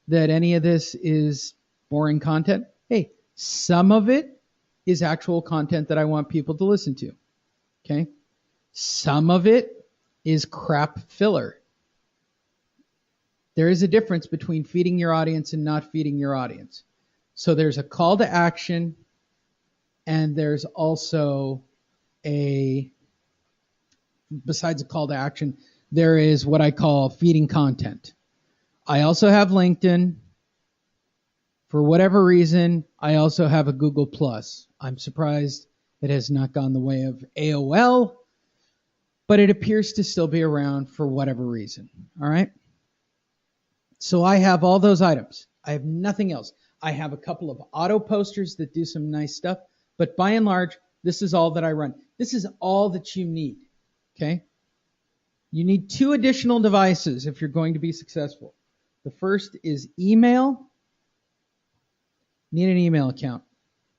that any of this is boring content. Hey, some of it is actual content that I want people to listen to. Okay? Some of it is crap filler. There is a difference between feeding your audience and not feeding your audience. So there's a call to action, and there's also besides a call to action, there is what I call feeding content. I also have LinkedIn. For whatever reason, I also have a Google+. I'm surprised it has not gone the way of AOL, but it appears to still be around for whatever reason. All right? So I have all those items. I have nothing else. I have a couple of auto posters that do some nice stuff, but by and large, this is all that I run. This is all that you need. Okay? You need 2 additional devices if you're going to be successful. The first is email. You need an email account.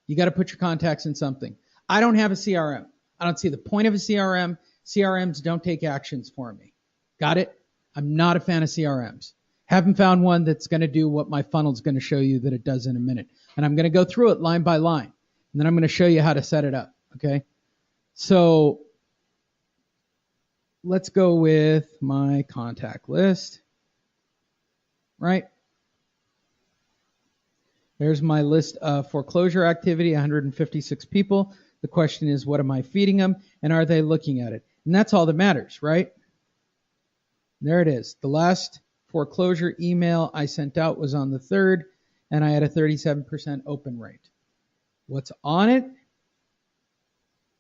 You got to put your contacts in something. I don't have a CRM. I don't see the point of a CRM. CRMs don't take actions for me. Got it? I'm not a fan of CRMs. Haven't found one that's going to do what my funnel's going to show you that it does in a minute. And I'm going to go through it line by line. And then I'm going to show you how to set it up. Okay? So let's go with my contact list. Right? There's my list of foreclosure activity, 156 people. The question is, what am I feeding them? And are they looking at it? And that's all that matters, right? There it is. The last foreclosure email I sent out was on the 3rd, and I had a 37% open rate. What's on it?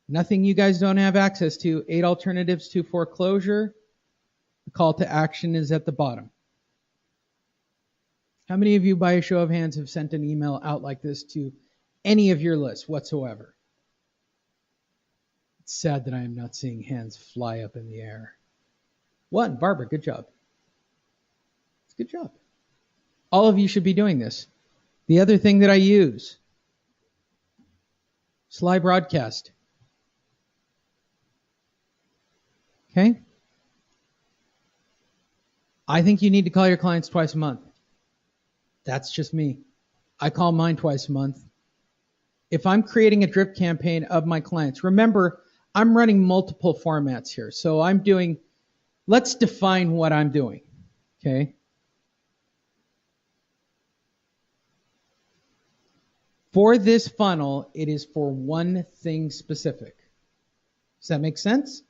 Nothing you guys don't have access to. 8 alternatives to foreclosure. The call to action is at the bottom. How many of you, by a show of hands, have sent an email out like this to any of your lists whatsoever? It's sad that I am not seeing hands fly up in the air. 1, Barbara, good job. It's a good job. All of you should be doing this. The other thing that I use, Sly Broadcast. Okay? I think you need to call your clients twice a month. That's just me. I call mine twice a month. If I'm creating a drip campaign of my clients, remember, I'm running multiple formats here. So let's define what I'm doing. Okay? For this funnel, it is for one thing specific. Does that make sense?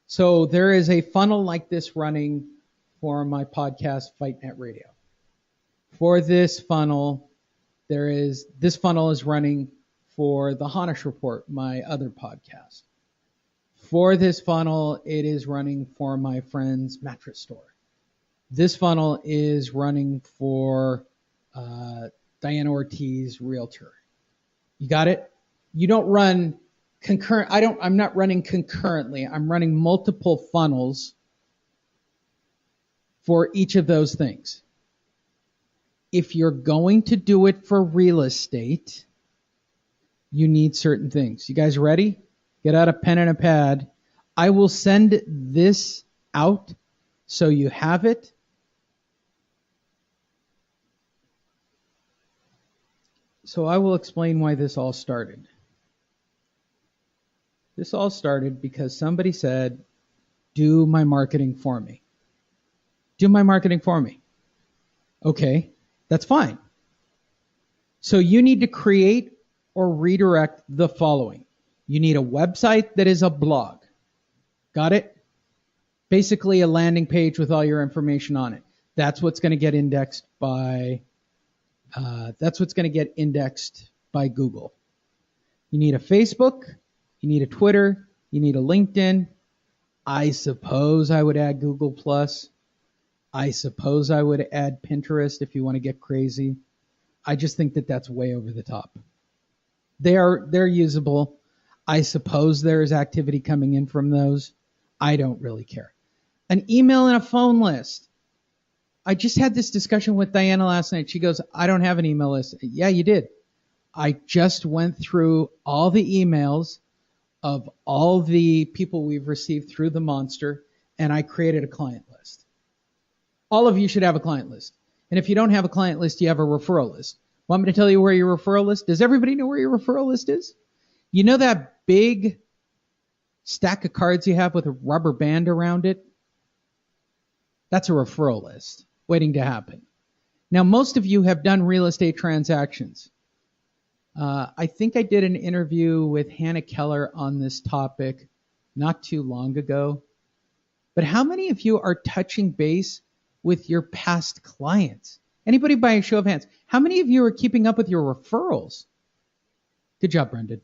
So there is a funnel like this running for my podcast, Fight Net Radio. For this funnel, this funnel is running for the lee-honish Report, my other podcast. For this funnel, it is running for my friend's mattress store. This funnel is running for Diana Ortiz, realtor. You got it? You don't run concurrent. I'm not running concurrently. I'm running multiple funnels for each of those things. If you're going to do it for real estate, you need certain things. You guys ready? Get out a pen and a pad. I will send this out so you have it. So I will explain why this all started. This all started because somebody said, do my marketing for me. Do my marketing for me. Okay, that's fine. So you need to create or redirect the following. You need a website that is a blog. Got it? Basically a landing page with all your information on it. That's what's going to get indexed by Google. You need a Facebook, you need a Twitter, you need a LinkedIn. I suppose I would add Google+. I suppose I would add Pinterest if you want to get crazy. I just think that that's way over the top. They're usable. I suppose there is activity coming in from those. I don't really care. An email and a phone list. I just had this discussion with Diana last night. She goes, I don't have an email list. Yeah, you did. I just went through all the emails of all the people we've received through the monster, and I created a client list. All of you should have a client list. And if you don't have a client list, you have a referral list. Want me to tell you where your referral list? Does everybody know where your referral list is? You know that big stack of cards you have with a rubber band around it? That's a referral list waiting to happen. Now, most of you have done real estate transactions. I think I did an interview with Hannah Keller on this topic not too long ago. But how many of you are touching base with your past clients? Anybody by a show of hands? How many of you are keeping up with your referrals? Good job, Brendan.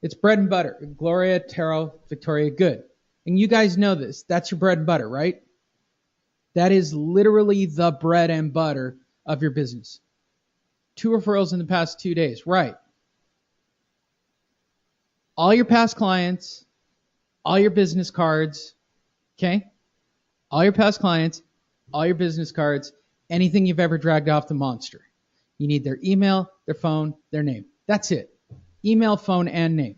It's bread and butter. Gloria, Terrell, Victoria, good. And you guys know this. That's your bread and butter, right? That is literally the bread and butter of your business. 2 referrals in the past 2 days, right? All your past clients, all your business cards, okay? All your past clients, all your business cards, anything you've ever dragged off the monster. You need their email, their phone, their name. That's it. Email, phone, and name.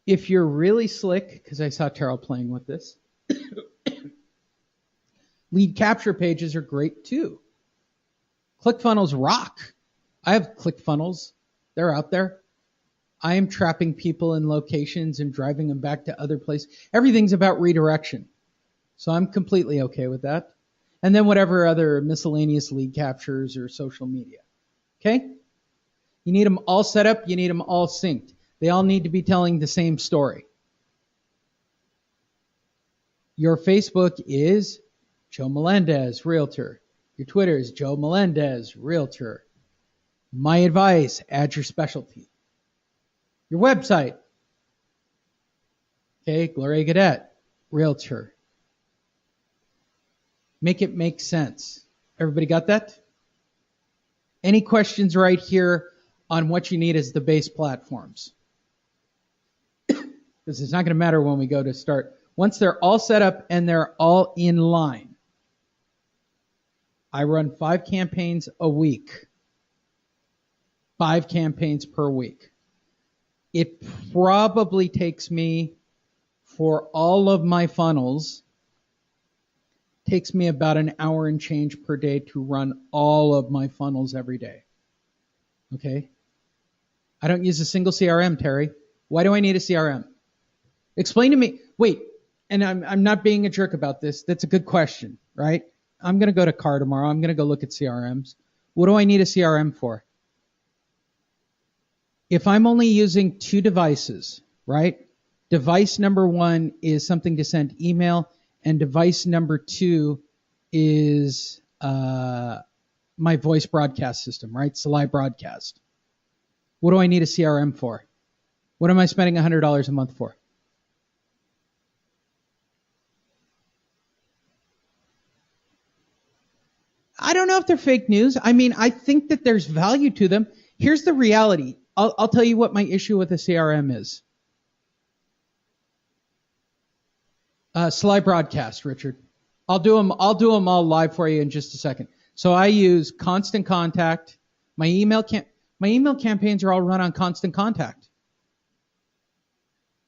If you're really slick, because I saw Terrell playing with this, lead capture pages are great too. ClickFunnels rock. I have ClickFunnels. They're out there. I am trapping people in locations and driving them back to other places. Everything's about redirection. So I'm completely okay with that. And then whatever other miscellaneous lead captures or social media. Okay? You need them all set up. You need them all synced. They all need to be telling the same story. Your Facebook is Joe Melendez, Realtor. Your Twitter is Joe Melendez, Realtor. My advice, add your specialty. Your website, okay, Gloria Gadet, Realtor. Make it make sense. Everybody got that? Any questions right here on what you need as the base platforms? Because it's not going to matter when we go to start. Once they're all set up and they're all in line, I run 5 campaigns a week. 5 campaigns per week. It probably takes me, for all of my funnels, takes me about an hour and change per day to run all of my funnels every day. Okay? I don't use a single CRM, Terry. Why do I need a CRM? Explain to me. Wait, and I'm not being a jerk about this. That's a good question, right? I'm going to go to CAR tomorrow. I'm going to go look at CRMs. What do I need a CRM for? If I'm only using 2 devices, right? Device number 1 is something to send email, and device number 2 is my voice broadcast system, right? Salai Broadcast. What do I need a CRM for? What am I spending $100 a month for? I don't know if they're fake news. I mean, I think that there's value to them. Here's the reality. I'll tell you what my issue with a CRM is. Slide broadcast, Richard. I'll do them all live for you in just a second. So I use Constant Contact. My email campaigns are all run on Constant Contact.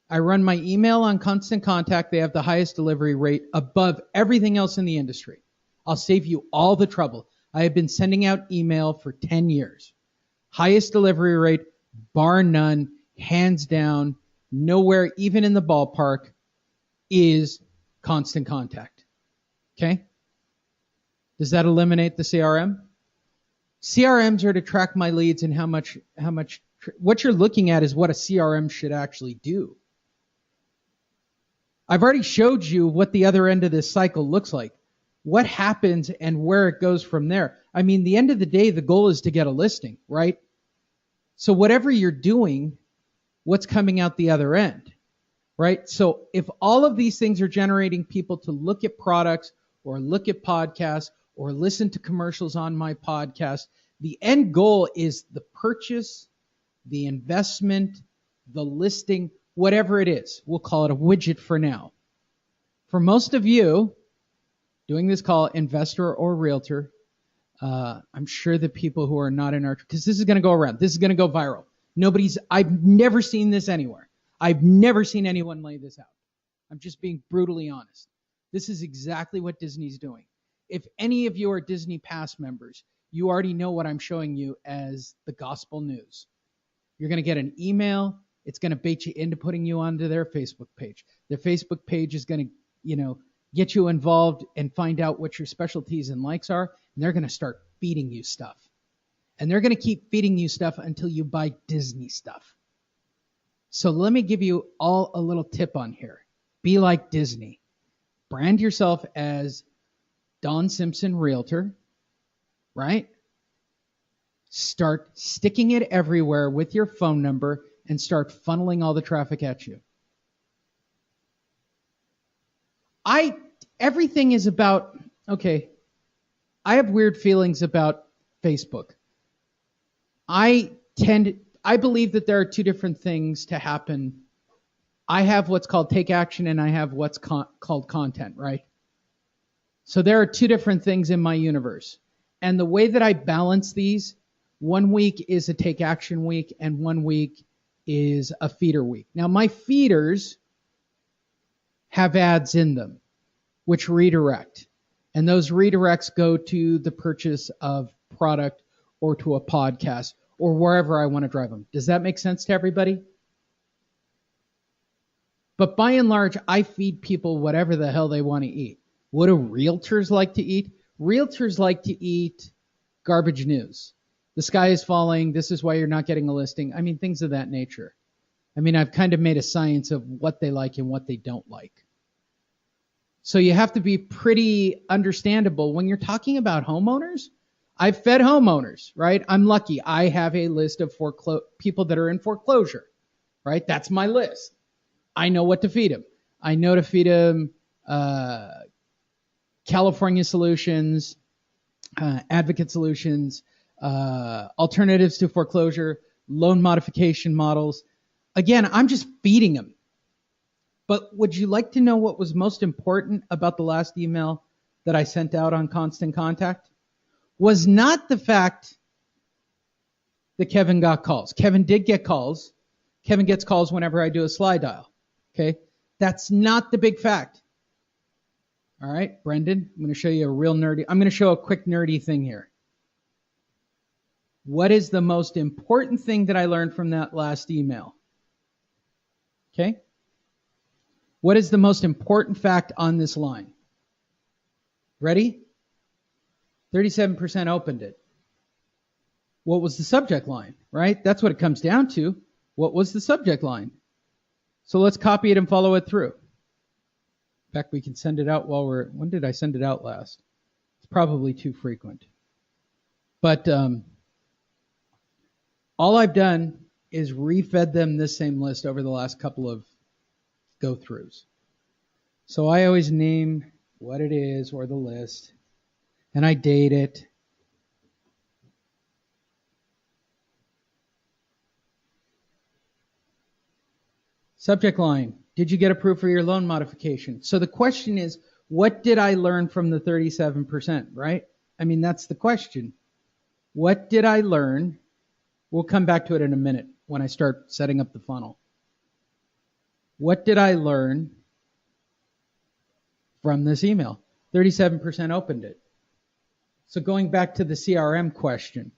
I run my email on Constant Contact. They have the highest delivery rate above everything else in the industry. I'll save you all the trouble. I have been sending out email for 10 years. Highest delivery rate, bar none, hands down, nowhere even in the ballpark, is Constant Contact. Okay? Does that eliminate the CRM? CRMs are to track my leads and how much, what you're looking at is what a CRM should actually do. I've already showed you what the other end of this cycle looks like. What happens and where it goes from there. I mean, the end of the day, the goal is to get a listing, right? So whatever you're doing, what's coming out the other end, right? So if all of these things are generating people to look at products or look at podcasts or listen to commercials on my podcast, the end goal is the purchase, the investment, the listing, whatever it is. We'll call it a widget for now. For most of you, doing this call, investor or realtor, I'm sure the people who are not in our, because this is going to go around. This is going to go viral. I've never seen this anywhere. I've never seen anyone lay this out. I'm just being brutally honest. This is exactly what Disney's doing. if any of you are Disney Pass members, you already know what I'm showing you as the gospel news. You're going to get an email. It's going to bait you into putting you onto their Facebook page. Their Facebook page is going to, get you involved and find out what your specialties and likes are. And they're going to start feeding you stuff. And they're going to keep feeding you stuff until you buy Disney stuff. So let me give you all a little tip on here. Be like Disney. Brand yourself as Don Simpson Realtor, right? Start sticking it everywhere with your phone number and start funneling all the traffic at you. Everything is about, okay, I have weird feelings about Facebook. I believe that there are two different things to happen. I have what's called take action and I have what's called content, right? So there are two different things in my universe. And the way that I balance these, 1 week is a take action week and 1 week is a feeder week. Now my feeders have ads in them, which redirect. And those redirects go to the purchase of product or to a podcast or wherever I want to drive them. Does that make sense to everybody? But by and large, I feed people whatever the hell they want to eat. What do realtors like to eat? Realtors like to eat garbage news. The sky is falling. This is why you're not getting a listing. I mean, things of that nature. I mean, I've kind of made a science of what they like and what they don't like. So you have to be pretty understandable when you're talking about homeowners. I've fed homeowners, right? I'm lucky. I have a list of people that are in foreclosure, right? That's my list. I know what to feed them. I know to feed them California solutions, advocate solutions, alternatives to foreclosure, loan modification models. Again, I'm just feeding them. But would you like to know what was most important about the last email that I sent out on Constant Contact? Was not the fact that Kevin got calls. Kevin did get calls. Kevin gets calls whenever I do a slide dial. Okay? That's not the big fact. All right, Brendan, I'm going to show you I'm going to show a quick nerdy thing here. What is the most important thing that I learned from that last email? Okay? What is the most important fact on this line? Ready? 37% opened it. What was the subject line, right? That's what it comes down to. What was the subject line? So let's copy it and follow it through. In fact, we can send it out when did I send it out last? It's probably too frequent. But all I've done is refed them this same list over the last couple of go-throughs. So I always name what it is or the list, and I date it. Subject line, did you get approved for your loan modification? So the question is, what did I learn from the 37%, right? I mean, that's the question. What did I learn? We'll come back to it in a minute when I start setting up the funnel. What did I learn from this email? 37% opened it. So going back to the CRM question,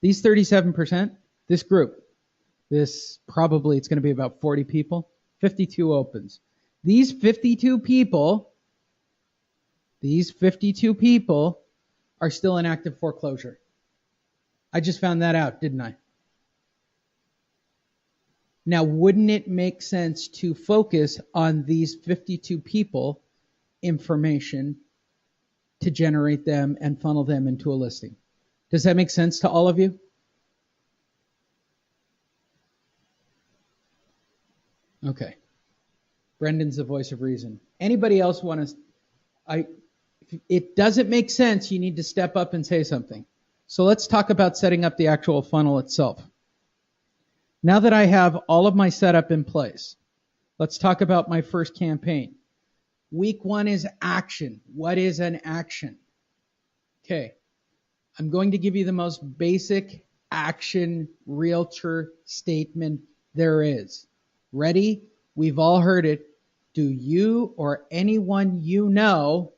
these 37%, this group, it's going to be about 40 people, 52 opens. These 52 people are still in active foreclosure. I just found that out, didn't I? Now, wouldn't it make sense to focus on these 52 people information to generate them and funnel them into a listing? Does that make sense to all of you? Okay. Brendan's the voice of reason. Anybody else want to... If it doesn't make sense, you need to step up and say something. So let's talk about setting up the actual funnel itself. Now that I have all of my setup in place, let's talk about my first campaign. Week 1 is action. What is an action? Okay. I'm going to give you the most basic action realtor statement there is. Ready? We've all heard it. Do you or anyone you know